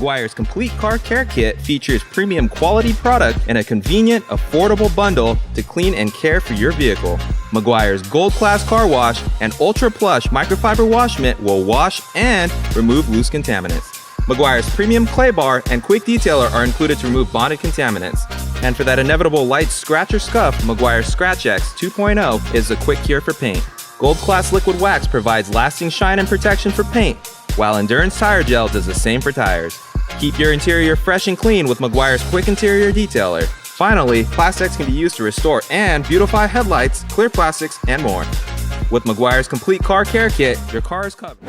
McGuire's Complete Car Care Kit features premium quality product and a convenient, affordable bundle to clean and care for your vehicle. McGuire's Gold Class Car Wash and Ultra Plush Microfiber Wash Mitt will wash and remove loose contaminants. McGuire's Premium Clay Bar and Quick Detailer are included to remove bonded contaminants. And for that inevitable light scratch or scuff, McGuire's Scratch X 2.0 is a quick cure for paint. Gold Class Liquid Wax provides lasting shine and protection for paint, while Endurance Tire Gel does the same for tires. Keep your interior fresh and clean with McGuire's Quick Interior Detailer. Finally, plastics can be used to restore and beautify headlights, clear plastics, and more. With McGuire's Complete Car Care Kit, your car is covered.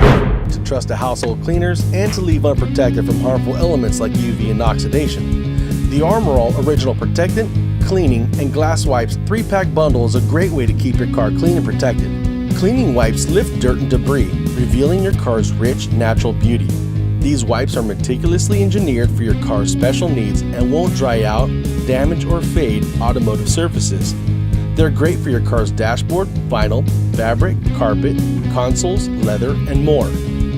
To trust to household cleaners and to leave unprotected from harmful elements like UV and oxidation. The Armor All Original Protectant, Cleaning, and Glass Wipes 3-pack bundle is a great way to keep your car clean and protected. Cleaning wipes lift dirt and debris, revealing your car's rich, natural beauty. These wipes are meticulously engineered for your car's special needs and won't dry out, damage, or fade automotive surfaces. They're great for your car's dashboard, vinyl, fabric, carpet, consoles, leather, and more.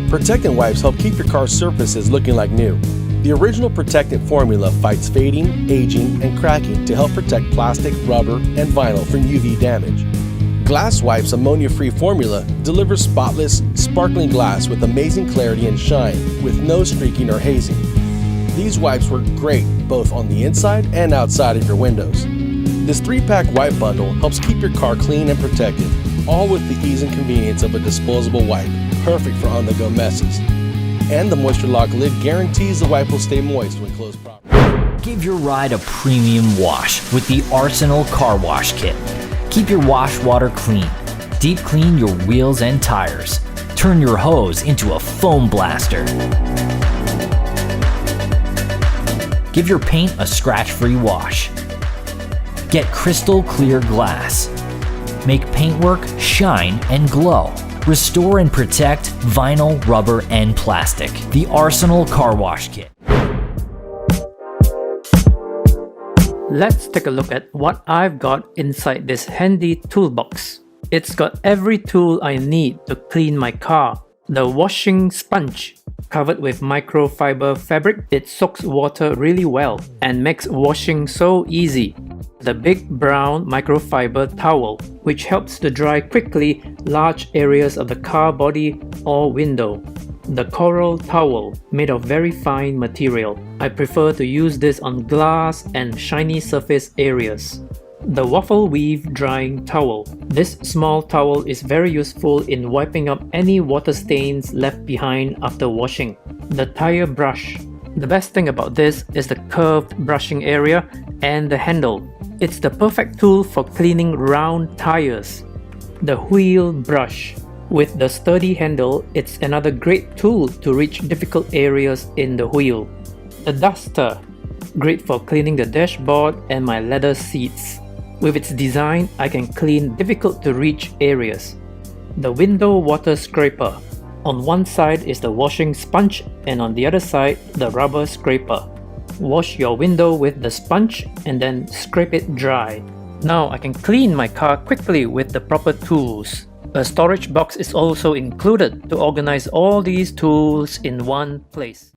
Protectant wipes help keep your car's surfaces looking like new. The original protectant formula fights fading, aging, and cracking to help protect plastic, rubber, and vinyl from UV damage. Glass Wipes ammonia-free formula delivers spotless, sparkling glass with amazing clarity and shine, with no streaking or hazing. These wipes work great both on the inside and outside of your windows. This 3-pack wipe bundle helps keep your car clean and protected, all with the ease and convenience of a disposable wipe, perfect for on-the-go messes. And the Moisture Lock lid guarantees the wipe will stay moist when closed properly. Give your ride a premium wash with the Arsenal Car Wash Kit. Keep your wash water clean. Deep clean your wheels and tires. Turn your hose into a foam blaster. Give your paint a scratch-free wash. Get crystal clear glass. Make paintwork shine and glow. Restore and protect vinyl, rubber, and plastic. The Arsenal Car Wash Kit. Let's take a look at what I've got inside this handy toolbox. It's got every tool I need to clean my car. The washing sponge. Covered with microfiber fabric, it soaks water really well and makes washing so easy. The big brown microfiber towel, which helps to dry quickly large areas of the car body or window. The coral towel, made of very fine material. I prefer to use this on glass and shiny surface areas. The waffle weave drying towel. This small towel is very useful in wiping up any water stains left behind after washing. The tire brush. The best thing about this is the curved brushing area and the handle. It's the perfect tool for cleaning round tires. The wheel brush. With the sturdy handle, it's another great tool to reach difficult areas in the wheel. The duster. Great for cleaning the dashboard and my leather seats. With its design, I can clean difficult to reach areas. The window water scraper. On one side is the washing sponge and on the other side the rubber scraper. Wash your window with the sponge and then scrape it dry. Now I can clean my car quickly with the proper tools. A storage box is also included to organize all these tools in one place.